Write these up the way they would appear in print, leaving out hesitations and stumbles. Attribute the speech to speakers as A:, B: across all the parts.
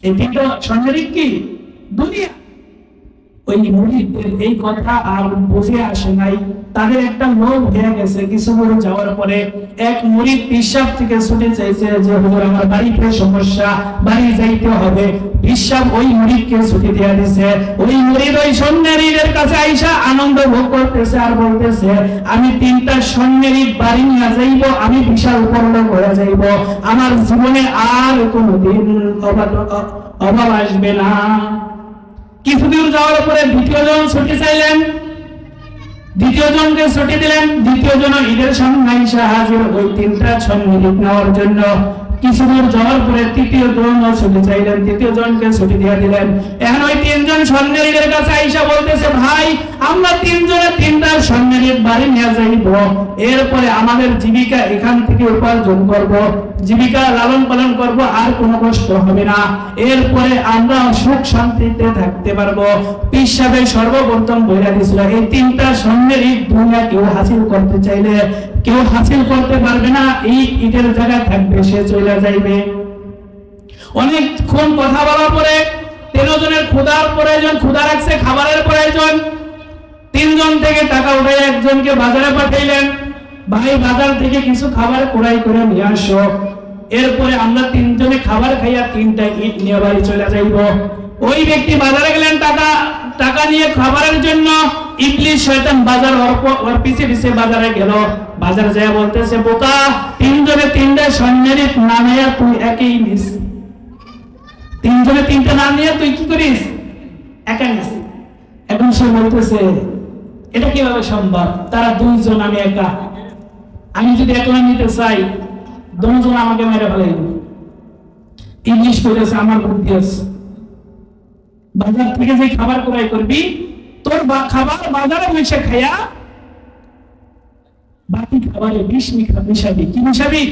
A: এই তিনটা স্বর্ণের ইট কি? দুনিয়া। ওই মুরিদদের এই কথা আর বুঝে আসে নাই, তাদের একটা লোভ হয়ে গেছে। কিছু দূর যাওয়ার পরে এক মুরিদ পিসাব থেকে ছুটে চাইছে যে হুজুর আমার বাড়িতে সমস্যা, বাড়ি যাইতে হবে। পিসাব ওই মুরিদকে ছুটি দেয়া দিছে। ওই মুরিদ ওই স্বর্ণের ইটের কাছে আইসা আনন্দ ভোগ করতেছে আর বলতেছে আমি তিনটা স্বর্ণের ইট বাড়ি নিয়ে যাইব, আমি বিশাল বড়লোক হয়ে যাইব, আমার জীবনে আর কোনোদিন অভাব আসবে না। কিছুদূর যাওয়ার পরে দ্বিতীয় জন ছুটি চাইলেন, দ্বিতীয় জনকে ছুটি দিলেন। দ্বিতীয় জন ঈদের সামনে আইসা হাজির ওই তিনটা স্বর্ণের ইট নেওয়ার জন্য। কিছুদূর যাওয়ার পরে তৃতীয় জন ছুটি চাইলেন, তৃতীয় জনকে ছুটি দিয়ে দিলেন। এখন ওই তিনজন স্বর্ণের ইটের কাছে আইসা বলতেছে ভাই আমরা তিনজনে তিনটা স্বর্ণের ইট বাড়ি নিয়ে যাইব, এরপরে আমাদের জীবিকা এখান থেকে উপার্জন করব, জীবিকা লালন পালন করব, আর কোনো কষ্ট হবে না, এরপরে আমরা সুখ শান্তিতে থাকতে পারবো। পীর সাহেব সর্বপ্রথম বইরা দিছিল এই তিনটা স্বর্ণের ইট দুনিয়া কেউ হাসিল করতে চাইলে কেউ হাসিল করতে পারবে না, এই ইটের জায়গা থাকবে, সে চলে যাইবে। অনেকক্ষণ কথা বলার পরে 13 জনের ক্ষুধার প্রয়োজন, ক্ষুধা রাখছে, খাবারের প্রয়োজন। 3 জন থেকে টাকা উঠে একজনকে বাজারে পাঠাইলেন, ভাই বাজার থেকে কিছু খাবার ক্রয় করে নিয়ে আসো, এরপরে আমরা 3 জনে খাবার খাইয়া 3টা ইট নিয়ে বাড়ি চলে যাইব। ওই ব্যক্তি বাজারে গেলেন টাকা নিয়ে খাবারের জন্য। ইবলিস শয়তান বাজার ওর পিছে পিছে বাজারে গেল। বাজার যায় বলতেছে বোকা 3 জনে 3টা স্বর্ণের ইট না নিয়ে তুই একই নিস, 3 জনে 3টা না নিয়ে তুই কি করিস? একা নিস। এখন সে বলতেছে এটা কিভাবে সম্ভব? তারা 2 জন, আমি একা, আমি যদি একলা নিতে চাই 2 জন আমাকে মেরে ফেলাইবে। ইবলিস বলেছে আমার বুদ্ধি আছে, বাজার থেকে যে খাবার ক্রয় করবি তোর খাবার বাজারে বসে খাইয়া বাকি খাবারে বিষ মিশাবি। কি মিশাবি?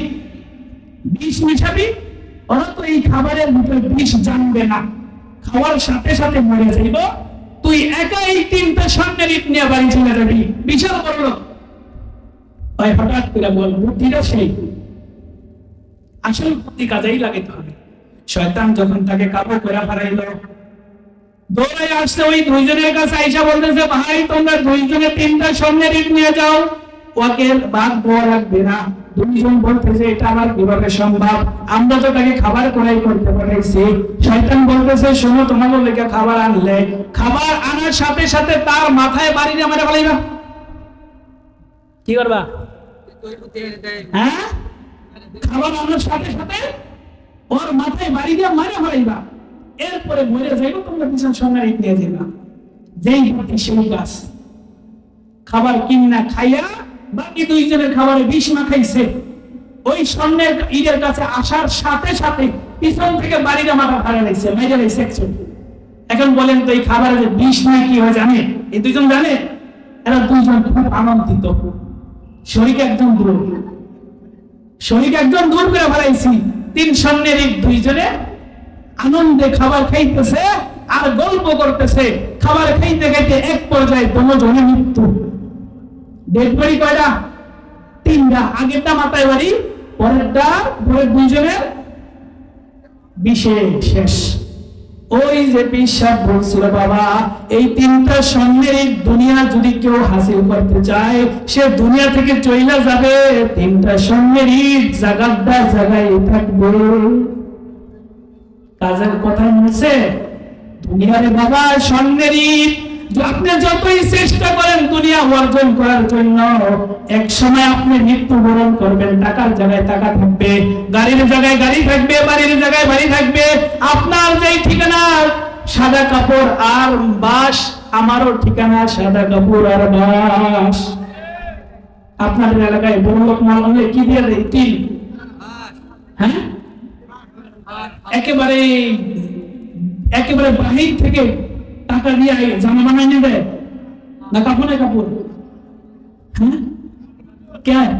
A: বিষ মিশাবি। ওরা তো এই খাবারের ভিতরে বিষ জানবে না, খাওয়ার সাথে সাথে মরে যাইব। তুই একা এই 3টা স্বর্ণের ইট নিয়ে বাড়ি চলে যাবি, বিশাল বড়। ওই হঠাৎ করে বল বুদ্ধিটা সেই আসল বুদ্ধি কাজেই লাগাইতে হবে। শয়তান যখন তাকে কাবু করে হারাইল, দৌড়াই আসছে ওই 2 জনের কাছে আইসা বলতেছে ভাই তোমরা 2 জনে 3টা স্বর্ণের ইট নিয়ে যাও, ওকে ভাগ দেওয়া লাগবে না। 2 জন বলতেছে এটা আমার কিভাবে সম্ভব, আমরা তো তাকে খাবার ক্রয় করতে পাঠাইছি। শয়তান বলতেছে শোনো তোমাদের লেগে খাবার আনলে, খাবার আনার সাথে সাথে তার মাথায় বাড়ি দিয়ে মেরে ফেলাইবা। কি করবা? হ্যাঁ, খাবার আনার সাথে সাথে ওর মাথায় বাড়ি দিয়ে মেরে ফেলাইবা, এরপরে মরে যাইব, তোমরা পিছন স্বর্ণের ইট নিয়ে যাইবা। যেই বুদ্ধি সেই গাছ। খাবার কিনা খাইয়া বাকি 2 জনের খাবারে বিষ মাখাইছে। ওই স্বর্ণের ইটের কাছে আসার সাথে সাথে পিছন থেকে বাড়িতে মাথা ফাড়া লাগছে, মেরে লাগছে। এখন বলেন তো এই খাবারে যে বিষ নয় কি হয় জানে? এই 2 জন জানে? এরা 2 জন খুব আনন্দিত। শরীর একজন দূর করে ফেলাইছি। 3 স্বর্ণের ইট 2 জনে আনন্দে খাবার খাইতেছে আর গল্প করতেছে। খাবার খাইতে খাইতে এক পর্যায়ে 2 জনের মৃত্যু। ডেড বডি কয়টা? 3টা। আগেরটা মাথায় বাড়ি, পরেরটা পরের 2 জনের বিশেষ শেষ। ওই যে পিসাব বলছিল বাবা এই 3টা স্বর্ণের ইট দুনিয়া যদি কেউ হাসিল করতে চায় সে দুনিয়া থেকে চলে যাবে, 3টা স্বর্ণের ইট জায়গায় থাকবে। কাজের কথা বলছে দুনিয়ারে বাবা স্বর্ণের ইট আপনি যতই চেষ্টা করেন দুনিয়া অর্জন করার জন্য, এক সময় আপনি মৃত্যুবরণ করবেন। টাকার জায়গায় টাকা থাকবে, গাড়ির জায়গায় গাড়ি থাকবে, বাড়ির জায়গায় বাড়ি থাকবে। আপনার যেই ঠিকানা সাদা কাপড় আর বাস, আমারও ঠিকানা সাদা কাপড় আর বাস। আপনাদের এলাকায় বড় লোক না হলে কি দিয়ে দেয়? টিন। হ্যাঁ, একেবারে বাহির থেকে টাকা দিয়ে জামা বানাই নিয়ে দেয় না, কাপড়ে কাপড়। হ্যাঁ, কেন?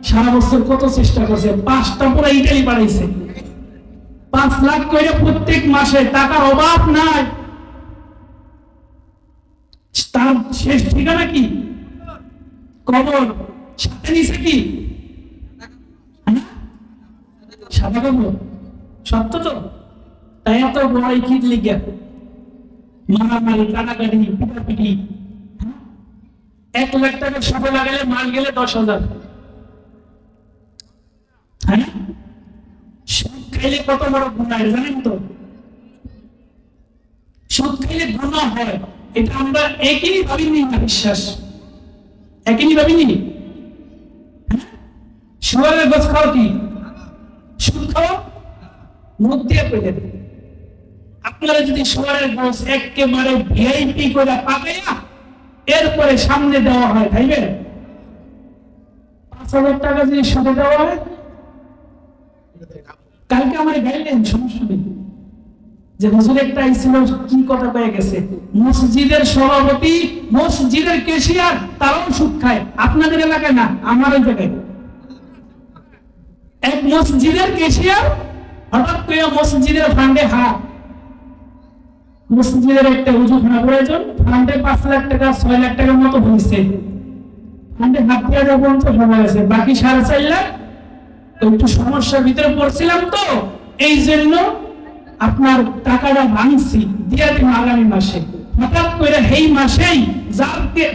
A: সারা বছর কত চেষ্টা করছে, 5টা পুরো ইটালি বাড়াইছে, 5 লাখ করে প্রত্যেক মাসে, টাকার অভাব নাই। তার শেষ ঠিকানা কি? কবর। সাথে নিছে কি? সাদা কাপড়। সত্য তো? তাই এত বড় কি লিগে মারামারি কাটাকাটি পিটাপিটি। 1 লাখ টাকা সুদে লাগালে মাল গেলে 10,000। হ্যাঁ, সুদ খাইলে কত বড় গুনাহ জানেন তো? সুদ খাইলে গুনাহ হয়, এটা আমরা একই ভাবিনি না বিশ্বাস, একই ভাবিনি। শুয়ারের গোছ খাও কি? সুদ খাও, মুখ দিয়ে পেয়ে। আপনারা যদি শুয়ারের গোছ একেবারে ভিআইপি করে পাকাইয়া এরপরে সামনে দেওয়া হয়, খাইবেন? 5,000 টাকা যদি সুদে দেওয়া হয়, কালকে আমার গাইলেন সমস্যা নেই যে হুজুর একটা আইছিল কি কথা কয়ে গেছে, মসজিদের সভাপতি, মসজিদের ক্যাশিয়ার তারাও সুদ খায়। আপনাদের এলাকায় না, আমার ওই জায়গায় এক মসজিদের ক্যাশিয়ার হঠাৎ করে মসজিদের ফান্ডে হাত, মসজিদের একটা উজুখানা প্রয়োজন, ফান্ডে 5 লাখ টাকা 6 লাখ টাকার মতো হয়েছে, ফান্ডে হাত দিয়ে যখন তো সবাই আছে, বাকি 4.5 লাখ একটু সমস্যার ভিতরে পড়ছিলাম তো এই জন্য আপনার টাকাটা ভাঙছি দিয়ে দিন আগামী মাসে। হঠাৎ করে এই মাসেই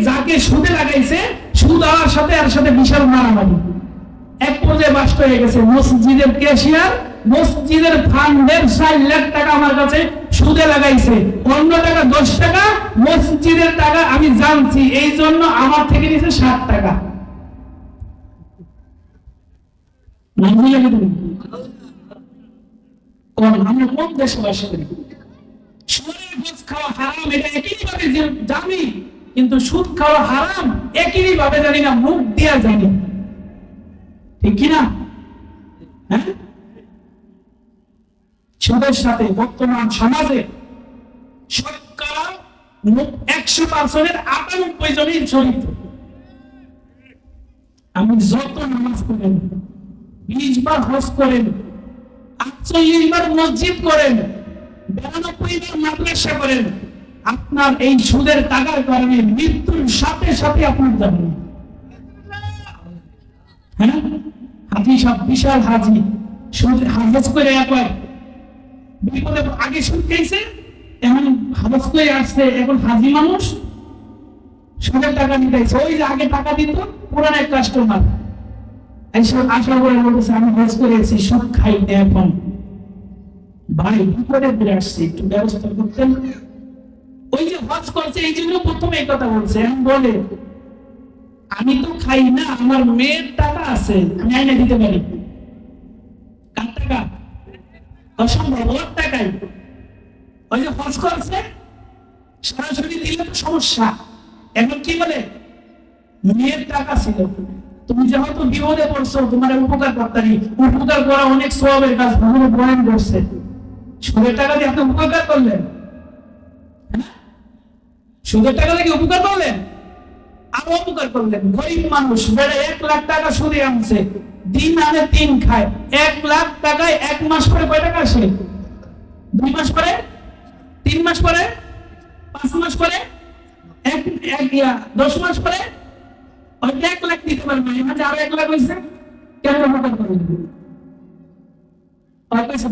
A: যাকে সুদে লাগাইছে, সুদ আওয়ার সাথে আর সাথে বিশাল মারামারি, এক পর্যায়ে বাস্ট হয়ে গেছে। মসজিদের ক্যাশিয়ার মসজিদের ফান্ডের 4 লাখ টাকা আমার কাছে সুদে লাগাইছে, অন্য টাকা 10 টাকা, মসজিদের টাকা আমি জানছি এই জন্য আমার থেকে নিয়েছে 7 টাকা। আমরা কোন দেশে বাস করি? সুদের ঘুষ খাওয়া হারাম, এটা একই ভাবে জানি, কিন্তু সুদ খাওয়া হারাম একই ভাবে জানি না, মুখ দিয়া জানি, ঠিক কিনা? হ্যাঁ, সুদের সাথে বর্তমান সমাজে শতকরা 100%-এর 98 জনই জড়িত। আমি যত নামাজ করেন, 20 বার হজ করেন, 48 বার মসজিদ করেন, 92 বার মাদ্রাসা করেন, আপনার এই সুদের টাকার কারণে মৃত্যুর সাথে সাথে আপনার যাবেন। হ্যাঁ, হাজি সব বিশাল হাজি সুদ হাজ করে একবার বিপদে আগে সুদ খেয়েছে, এখন হাজ করে আসছে, এখন হাজি মানুষ সুদের টাকা নিতেছে। ওই যে আগে টাকা দিত পুরান এক কাস্টমার আশা করে বলতেছে আমি হজ করেছি, সুদ খাই না এখন। ভাই বিপদে ফিরে আসছে, একটু ব্যবস্থা করতেন। ওই যে হজ করছে এই জন্য প্রথমে এই কথা বলছে, এখন বলে আমি তো খাই না, আমার মেয়ের টাকা আছে, আমি আইনা দিতে পারি। কার টাকা? অসম্ভব, ওর টাকাই। ওই যে হজ করছে সরাসরি দিলে তো সমস্যা। এখন কি বলে মেয়ের টাকা ছিল, তুমি যেহেতু বিপদে পড়ছো, তোমার উপকার করতারি, উপকার করা অনেক সওয়াবের কাজ, ভগবান বয়ান করছে। সুদের টাকা দিয়ে আপনি উপকার করলেন, সুদের টাকা দিয়ে উপকার করলেন, আরো উপকার করলেন। গরিব মানুষ বেড়ে 1 লাখ টাকা সুদে আনছে, দিন আনে 3 খায়, 1 লাখ টাকায় 1 মাস পরে কয় টাকা আসে? 2 মাস পরে, 3 মাস পরে, 5 মাস পরে, 10 মাস পরে 1 লাখ দিতে পারবে, মাঝে আরো 1 লাখ হয়েছে, কেন উপকার করবেন?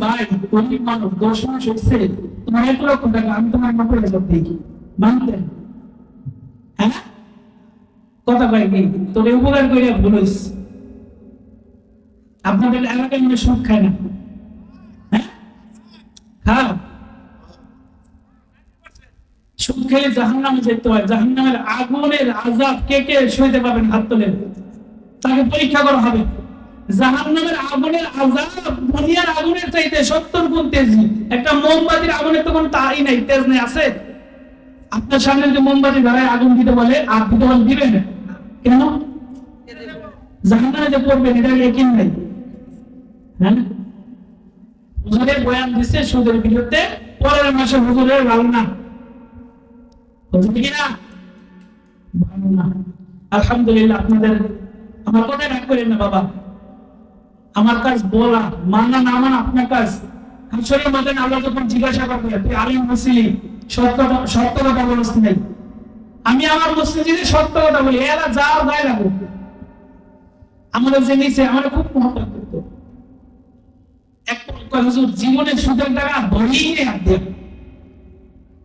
A: ভাই গরিব মানুষ 10 মাস হচ্ছে, তোমার 1 লক্ষ টাকা, আমি তোমার 90,000 দিই, মানতেন? হ্যাঁ, কথা কয় কি তোর উপকার করে ভুল হয়েছে। আপনাদের এলাকায় মনে সুদ খায় না? হ্যাঁ, খাও। সুদ খেলে জাহান্নামে যেতে হয়, জাহান্নামের আগুনের আযাব কে কে সইতে পারবেন হাত তোলেন, তাকে পরীক্ষা করা হবে। জাহান্নামের আগুনের আযাব দুনিয়ার আগুনের চাইতে 70 গুণ তেজি। একটা মোমবাতির আগুনের তো কোনো তাই নাই, তেজ নেই, আছে? আপনার সামনে যদি মোমবাতি ধরায় আগুন দিতে বলে আর দিতে বলে দিবেন কেন? জাহান্নামে যে পড়বেন এটা ইয়াকিন নাই। হ্যাঁ, হুজুরের বয়ান দিচ্ছে সুদের বিরুদ্ধে, পরের মাসে হুজুরের ভালো না, হুজুর কি না ভালো না। আলহামদুলিল্লাহ, আপনাদের আমার কথা রাগ করেন না বাবা, আমার কাজ বলা, মানা না মানা আপনার কাজ। হাসরের মধ্যে আল্লাহ যখন জিজ্ঞাসা করবে তুই আলিম মুসলিম, সত্য কথা বলছ নাই, আমি আমার মসজিদে সত্য কথা বলি, এরা যাও গায়ে লাগো। আমাদের যে নিচে আমার খুব মহব্বত করতো, এক হুজুর জীবনে সুদের টাকা ধরেই নেই আপনি,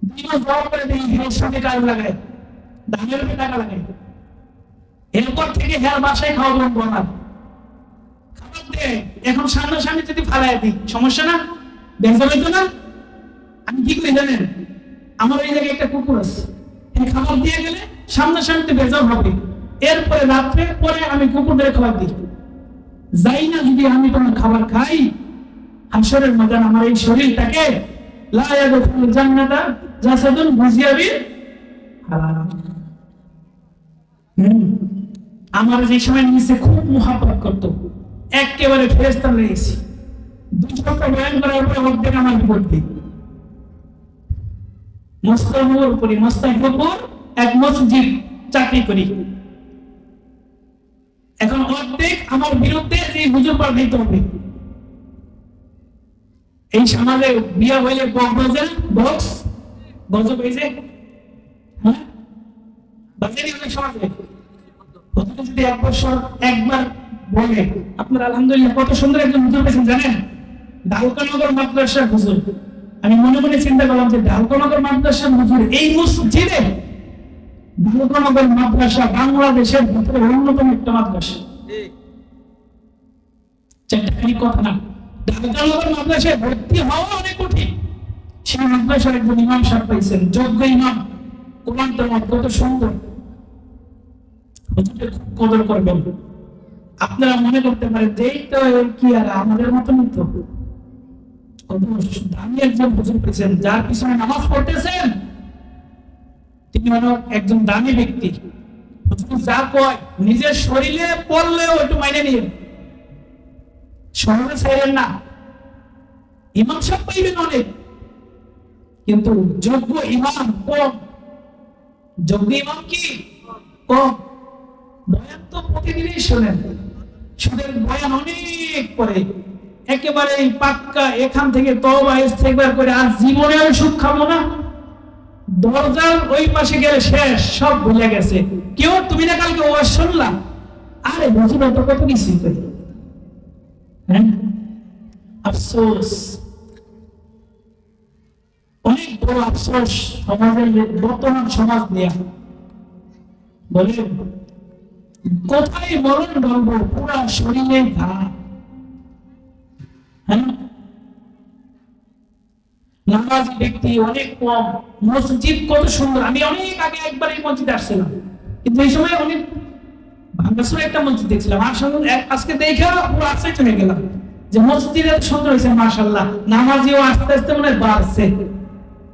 A: 2 মাস জমা করে দেই, এর সাথে কাজ লাগায়, দামের উপরে টাকা লাগায়, এরপর থেকে হেয়ার বাসায় খাওয়া বন্ধ আমার খাবার দেয়। এখন সামনাসামনি যদি ফালাই দিই সমস্যা না, দেখা হইতো না? আমি কি করি জানেন, আমার এই জায়গায় একটা কুকুর আছে, খাবার দিয়ে গেলে সামনাসামনিতে বেজার হবে, এরপরে রাত্রে পরে আমি কুকুরদের খাবার দিই। যাই না যদি আমি তোমার খাবার খাই, হাসরের ময়দান আমার এই শরীরটাকে লা ইয়াদখুলুল জান্নাতা জাসাদুন গুজিয়া বিল হারাম। আমার যে সময় নিচে খুব মুহাব্বত করতো, একেবারে ফেরেশতা লেগেছি, 2 সপ্তাহ বয়ান করার পরে অর্ধেক আমার বিপত্তি। মোস্তাফিজপুর এক মসজিদ চাকরি করি, এখন অর্ধেক আমার বিরুদ্ধে যে হুজুর পাঠাইতে হবে। এই সমাজে বিয়া হইলে বক্স গজব হয়েছে, হ্যাঁ বাজারে অনেক সমাজে হুজুর যদি 1 বছর একবার বলে আপনার আলহামদুলিল্লাহ কত সুন্দর একজন হুজুর পেয়েছেন জানেন, ঢালকানগর মাদ্রাসার হুজুর। আমি মনে মনে চিন্তা করলাম যে ঢালকানগর মাদ্রাসার হুজুর এই মসজিদে, ঢালকানগর মাদ্রাসা বাংলাদেশের ভিতরে অন্যতম একটা মাদ্রাসা, চারটাখানি কথা না। ঢালকানগর মাদ্রাসায় ভর্তি হওয়া অনেক কঠিন, সেই মাদ্রাসার একজন ইমাম সাহেব পাইছেন, যোগ্য ইমাম, কোরআন তেলাওয়াত কত সুন্দর, হুজুরের খুব কদর করবেন। আপনারা মনে করতে পারেন যে এই তো কি আর আমাদের মতনই তো, কত দামি একজন হুজুর পেয়েছেন, যার পিছনে নামাজ পড়তেছেন তিনি মানে একজন দামি ব্যক্তি। হুজুর যা কয় নিজের শরীরে পড়লেও একটু মাইনে নিয়ে সহজে চাইলেন না, ইমাম সাহেব পাইবেন অনেক, কিন্তু যোগ্য ইমাম কম। যোগ্য ইমাম কি কম। বয়ান তো প্রতিদিনই শোনেন, সুদের বয়ান অনেক পরে, একেবারে পাক্কা এখান থেকে তওবা ইস্তেগফার করে আর জীবনেও সুখ খাবো না, দরজার ওই পাশে গেলে শেষ, সব ভুলে গেছে। কেউ তুমি না কালকে ওয়াজ শুনলাম, আরে হুজুর তো কত কিছু করে, হ্যাঁ আফসোস, অনেক বড় আফসোস সমাজের, বর্তমান সমাজ নিয়ে। বলে কোথায় মরণ ধরবো, পুরা শরীরে ঘা, হ্যাঁ নামাজি ব্যক্তি অনেক কম, মসজিদ কত সুন্দর। আমি অনেক আগে একবার এই মসজিদে আসছিলাম, কিন্তু এই সময় অনেক ভাঙাচোরা একটা মসজিদ দেখছিলাম, আর সঙ্গে আজকে দেখে পুরো আশ্চর্য হয়ে গেলাম যে মসজিদ এত সুন্দর হয়েছে, মাশাআল্লাহ। নামাজিও আস্তে আস্তে মনে হয় বাড়ছে,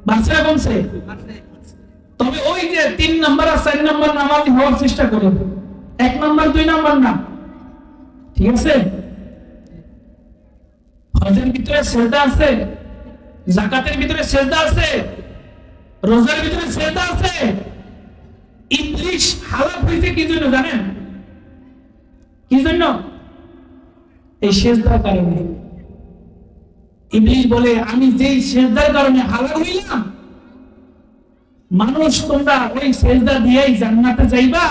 A: বাড়ছে না কমছে? তবে ওই যে 3 নম্বর আর 4 নম্বর নামাজি হওয়ার চেষ্টা করো, 1 নম্বর 2 নম্বর না, ঠিক আছে? হজের ভিতরে সেজদা আছে, যাকাতের ভিতরে সেজদা আছে, রোজার ভিতরে সেজদা আছে। ইবলিশ হালাক হইছে কি জন্য জানেন? কি জন্য? এই সেজদার কারণে। ইবলিশ বলে আমি যেই সেজদার কারণে হালাক হইলাম, মানুষ তোমরা ওই সেজদা দিয়েই জান্নাতে যাইবা,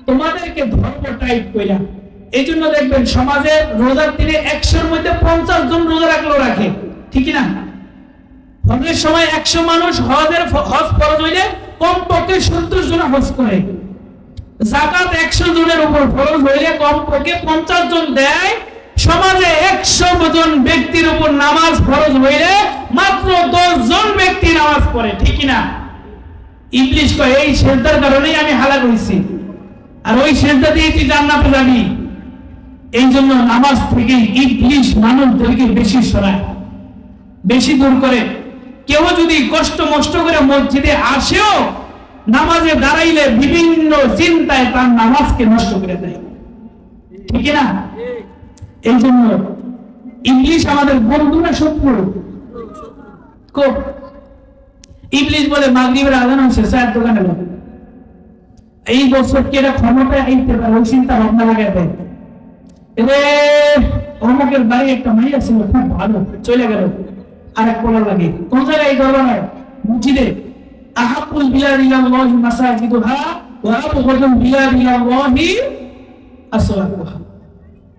A: তোমাদেরকে ধর্ম টাইপ কইরা। এই জন্য দেখবেন সমাজে রোজার দিনে 100-র মধ্যে 50 জন রোজা রাখলেও রাখে, ঠিক না? হজের সময় 100 মানুষ হজ ফরজ হইলে কমপক্ষে 70 জন হজ করে। যাকাত 100 জনের উপর ফরজ হইলে কমপক্ষে 50 জন দেয়। সমাজে 100 জন ব্যক্তির উপর নামাজ ফরজ হইলে মাত্র 10 জন ব্যক্তি নামাজ পড়ে, ঠিক না? ইবলিশ কয় এই সেজদার কারণেই আমি হালাক হইছি, আর ওই সেজদা দিয়ে তুই জান্নাতে যাবি। এই জন্য নামাজ থেকে ইবলিশ মানুষদেরকে বেশি সরায়, বেশি দূর করে। কেউ যদি কষ্ট মষ্ট করে মসজিদে আসেও, নামাজে দাঁড়াইলে বিভিন্ন চিন্তায় তার নামাজকে নষ্ট করে দেয়, ঠিক না? এই জন্য ইবলিশ আমাদের বন্ধু না শত্রু? খুব। ইবলিশ বলে মাগরিবের আযান হচ্ছে, চায়ের দোকানে যাবে, এই বছর কি এটা ক্ষমতায় আইতে পারে, ওই চিন্তা ভাবনা লাগাই দেয়। অমুকের বাড়ি একটা মাইয়া ছিল খুব ভালো, চলে গেল, আরেক বলা লাগে কোন জায়গায় দরবারে মসজিদে। আহাবুল বিলাদি ইলাল্লাহি মাসাজিদুহা ওয়া আবগাদুল বিলাদি ইলাল্লাহি আসওয়াকুহা।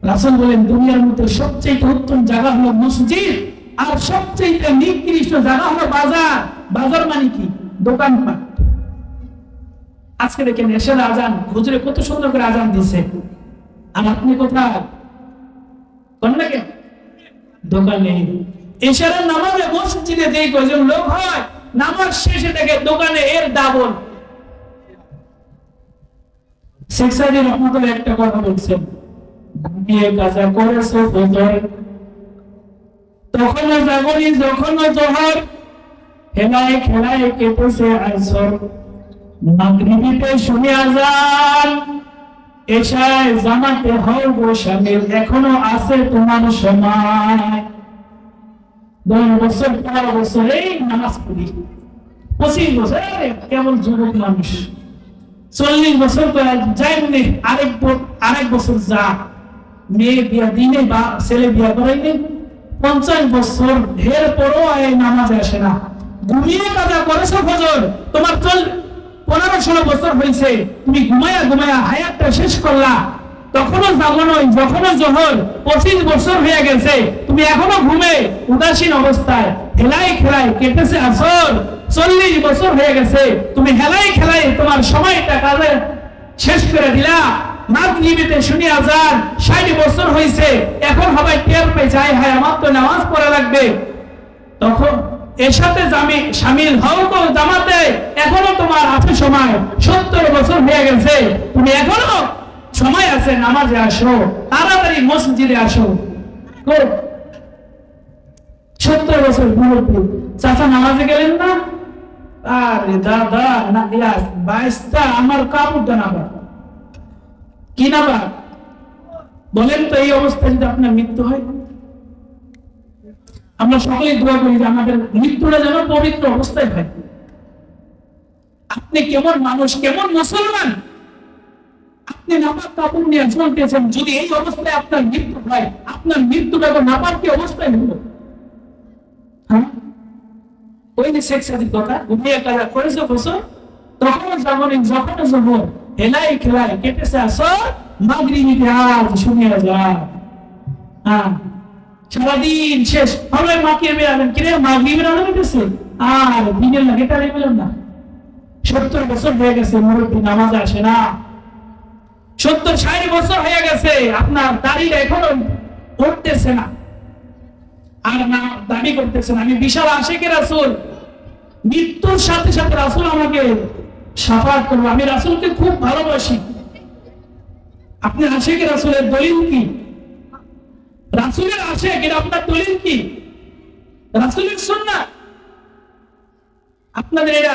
A: রাসূল বলেন দুনিয়ার মধ্যে সবচেয়ে উত্তম জায়গা হলো মসজিদ, আর সবচেয়ে নিকৃষ্ট জায়গা হলো বাজার। বাজার মানে কি? দোকানপাট। আজকে দেখেন এশার আজান, হুজুরে কত সুন্দর করে আজান দিছে, আর আপনি কোথায়? কোন না কেন দোকানে। এশার নামাজে মসজিদে যেই কয়জন লোক হয়, নামাজ শেষে দেখে দোকানে এর ডাবল। শেখ সাইদি রহমতুল্লাহ একটা কথা বলছেন, ঘুমিয়ে কাজা করেছো ফজর, তখনও জাগরি যখনও জোহর, হেলায় খেলায় কেটেছে আসর, মাগরিবিতে শুনে আজান, এশায় জামাতে হও গো শামিল, এখনো আছে তোমার সময়। 10 বছর 15 বছর এই নামাজ পড়ি, 25 বছর কেবল যুবক মানুষ, 40 বছর তো যাইনি, আরেক বছর যা, মেয়ে বিয়া দিনে বা ছেলে বিয়া করাইনি, 50 বছর এর পরও এই নামাজ আসে না। ঘুমিয়ে কাজা করেছো ফজর, তোমার 15-16 বছর হয়েছে, তুমি ঘুমায়া ঘুমায়া হায়াতটা শেষ করলা, তখনও জাগো নয়, যখনও জোহর, 25 বছর হয়ে গেছে, তুমি এখনো ঘুমে উদাসীন অবস্থায়, হেলায় খেলায় কেটেছে আসর, 40 বছর হয়ে গেছে, তুমি হেলায় খেলায় তোমার সময়টা কাজে শেষ করে দিলা। মাগরিবিতে শুনি আজান, 60 বছর হয়েছে, এখন সবাই টের পেয়ে যায়, হায় আমার তো নামাজ পড়া লাগবে, তখন এর সাথে শামিল হও তো জামাতে, এখনো তোমার আছে সময়, 70 বছর হয়ে গেছে, তুমি এখনো সময় আছে, নামাজে আসো, তাড়াতাড়ি মসজিদে আসো। 70 বছর মুরব্বী চাচা নামাজে গেলেন না? আরে দাদা না, বাইশটা আমার কাপড়টা নাবা, কি নাবা বলেন তো? এই অবস্থায় যদি আপনার মৃত্যু হয়, আমরা সকলেই দোয়া করি যে আমাদের মৃত্যুটা যেন পবিত্র অবস্থায় হয়। আপনি কেমন মানুষ, কেমন মুসলমান, আপনি নাপাক কাপড় নিয়ে চলতেছেন, যদি এই অবস্থায় আপনার মৃত্যু হয়, আপনার মৃত্যুটা তো নাপাক কি অবস্থায় হলো? হ্যাঁ, ওই যে শেখ সাদির কথা, ঘুমিয়ে কাজা করেছে বছর, তখনও জাগনি যখনও জোহর, হেলায় খেলায় কেটেছে আসর, মাগরিবিতে আজ শুনিয়া যায়। হ্যাঁ, সারাদিন শেষ হবে, মাকে বেড়াবেন কিরে মাগরিবের আলো হইতেছে, আর দিনের লাগে তারে বলেন না। 70 বছর হয়ে গেছে, মুরব্বী নামাজ আসে না, 70-60 বছর হয়ে গেছে, আপনার দাড়িটা এখনো উঠতেছে না, আর না দাবি করতেছেন আমি বিশাল আশিকে রাসূল, মৃত্যুর সাথে সাথে রাসূল আমাকে শাফাআত করবে, আমি রাসূলকে খুব ভালোবাসি। আপনি আশিকে রাসূলের দলিল কি? রাসূলের আশিক, এটা আপনার দলিল কি? রাসূলের সুন্নাত। আপনাদের এরা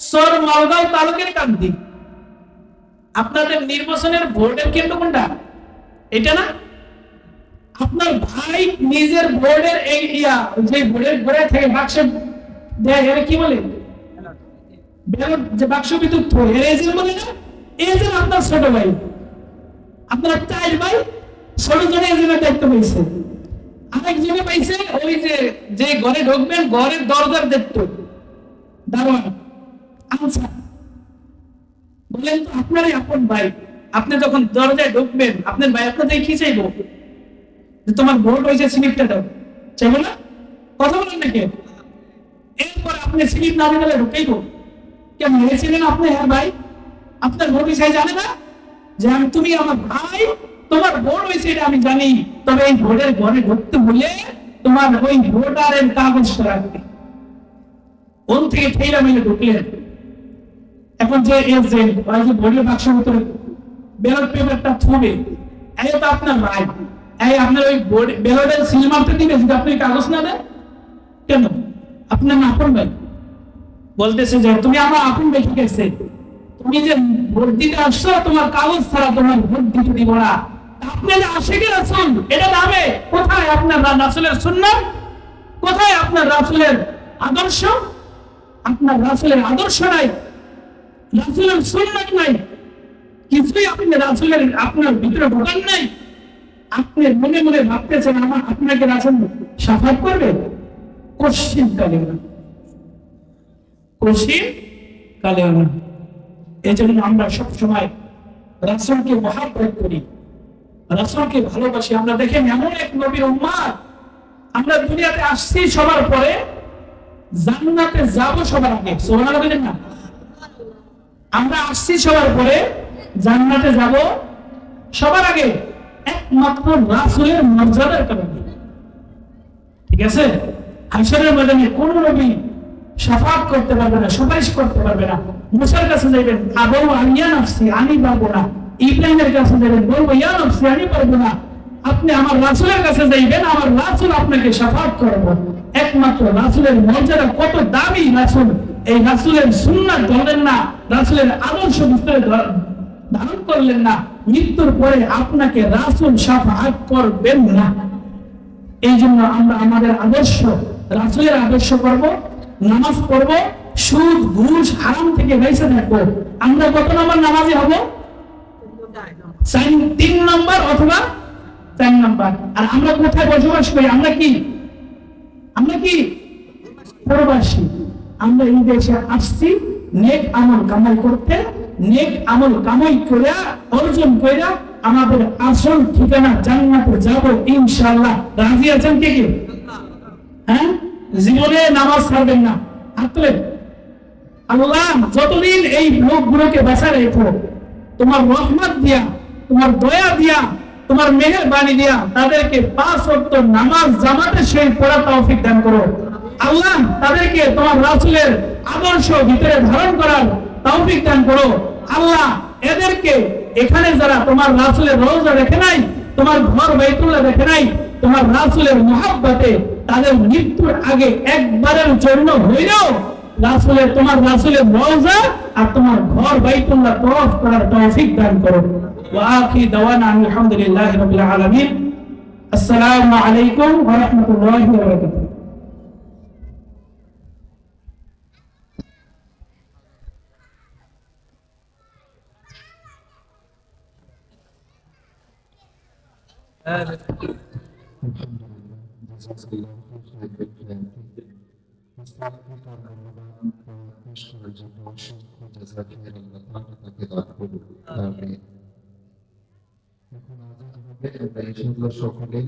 A: সর মালগাঁও তালুকের কান্দি, আপনাদের নির্বাচনের ভোটের কেন্দ্র কোনটা? এটা না? আপনার ভাই নিজের বোর্ডের এই যে বোর্ডের ঘরে থেকে বাক্স দেয়, এর কি বলে? ব্যালট, যে বাক্স বিদ্যুৎ এর এজেন্ট বলে না? এজেন্ট আপনার ছোট ভাই, আপনার 4 ভাই, ছোট জনে এজেন্টের দায়িত্ব পেয়েছে, আরেকজনে পাইছে ওই যে ঘরে ঢুকবেন, ঘরের দরজার দায়িত্ব দারোয়ান। আচ্ছা বলেন তো, আপনারই আপন ভাই, আপনি যখন দরজায় ঢুকবেন, আপনার ভাই আপনাদের কি চাইবো? তোমার ভোট হয়েছে, স্লিপটা দাও, চাইবো না? কথা বলেন নাকি? এরপর আপনি স্লিপ না দিলে ঢুকেইবো কেন? হয়েছিলেন আপনি, হ্যাঁ ভাই, আপনার ভোট হয়েছে জানে না যে তুমি আমার ভাই, তোমার ভোট হয়েছে এটা আমি জানি, তবে এই ভোটের ঘরে ঢুকতে হলে তোমার ওই ভোটারের কাগজটা রাখবে। ওন থেকে ফেরা মিলে ঢুকলেন, এখন যে এজেন্ট ওই যে ভোটের বাক্সের ভিতরে ব্যালট পেপারটা থুবে, এই তো আপনার ভাই, এই আপনার ওই ব্যালটের সিল মারতে দিবে যদি আপনি কাগজ না দেন কেন? আপনার না আপন ভাই, বলতেছে যে তুমি আমার আপন ভাই, ঠিক আছে, তুমি যে ভোট দিতে আসছো, তোমার কাগজ ছাড়া তোমার ভোট দিতে দিব না। আপনি যে আশিকে রাসূল, এটা নামে কোথায় আপনার রাসূলের সুন্নাত? কোথায় আপনার রাসূলের আদর্শ? আপনার রাসূলের আদর্শ নাই, রাসূলের সুন্নাত নাই, কিছুই আপনি রাসূলের আপনার ভিতরে ঢোকান নাই। আপনি মনে মনে ভাবতেছেন আপনাকে রাসূল শাফাত করবে? কোশ্চিন কালে না, কোশ্চিন কালে না। এই জন্য আমরা সবসময় রাসূলকে মহব্বত করি, রাসূলকে ভালোবাসি। আমরা দেখেন এমন এক নবীর উম্মত, আমরা দুনিয়াতে আসছি সবার পরে, জান্নাতে যাব সবার আগে। সুবহানাল্লাহ বলেন না? আমরা আসছি সবার পরে, জান্নাতে যাব সবার আগে, একমাত্র রাসূলের মর্যাদার কারণে। ঠিক আছে? হাশরের ময়দানে কোন নবী শাফাআত করতে পারবে না, সুপারিশ করতে পারবে না। মুসার কাছে যাইবেন, আবু আনিয়া নাফসি, আমি পারবো না। ইব্রাহিমের কাছে যাবেন, বলবো ইয়া নাফসি, আমি পারবো না। আপনি আমার রাসূলের কাছে যাইবেন, আমার রাসূল আপনাকে শাফাআত করবে। একমাত্র রাসূলের মর্যাদা কত দামি! রাসূল, এই রাসূলের সুন্নাত ধরলেন না, রাসূলের আদর্শ ভিতরে ধারণ করলেন না, মৃত্যুর পরে আপনাকে রাসূল শাফাআত করবেন না। এই জন্য আমরা আমাদের আদর্শ, রাসূলের আদর্শ করব, নামাজ পড়ব, সুদ ঘুষ হারাম থেকে বেঁচে থাকবো। আমরা কত নম্বর নামাজি হব? 3 নম্বর অথবা 4 নম্বর। আর আমরা কোথায় বসবাস করি? আমরা কি প্রবাসী। আমরা এই দেশে আসছি নেক আমল কামাই করতে, নেক আমল কামাই করে অর্জন করে আমাদের আসল ঠিকানা জান্নাতে যাব ইনশাআল্লাহ। রাজি আছেন কে কে? হ্যাঁ, জীবনে নামাজ ছাড়বেন না। হাতলে আল্লাহ যতদিন এই লোকগুলোকে বাঁচা রেখো, তোমার রহমত দিয়া, তোমার দয়া দিয়া, তোমার মেহেরবানি দিয়া তাদেরকে 5 ওয়াক্ত নামাজ জামাতের সহিত পড়া তৌফিক দান করো। আল্লাহ তাদেরকে তোমার রাসূলের আদর্শ ভিতরে ধারণ করার তৌফিক দান করো। আল্লাহ এদেরকে এখানে যারা তোমার রাসূলের রওজা দেখে নাই, তোমার ঘর বাইতুল্লাহ দেখে নাই, তোমার রাসূলের মুহাব্বতে তাদের মৃত্যুর আগে একবারের জন্য হইলেও রাসূলের, তোমার রাসূলের রওজা আর তোমার ঘর বাইতুল্লাহ তওয়াফ করার তৌফিক দান করো। ওয়া আখির দাওয়ানা আলহামদুলিল্লাহি রাব্বিল আলামিন। আসসালামু আলাইকুম ওয়া রাহমাতুল্লাহি ওয়া বারাকাতুহু।
B: সকলে সকলে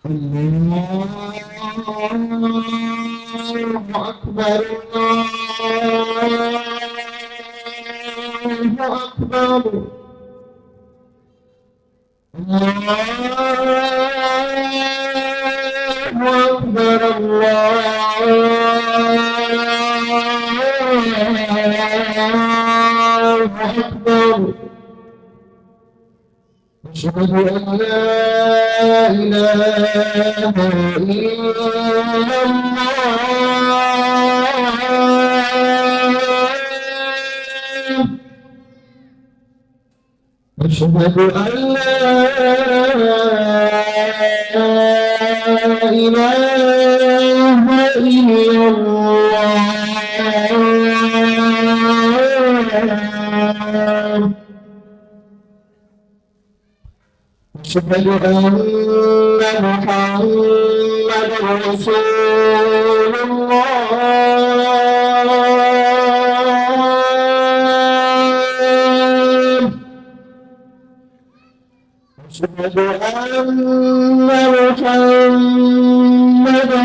B: الله أكبر الله أكبر الله أكبر الله أكبر أشهد أن لا إله إلا الله أشهد أن لا إله إلا الله أشهد أن محمدا رسول الله أشهد أن محمدا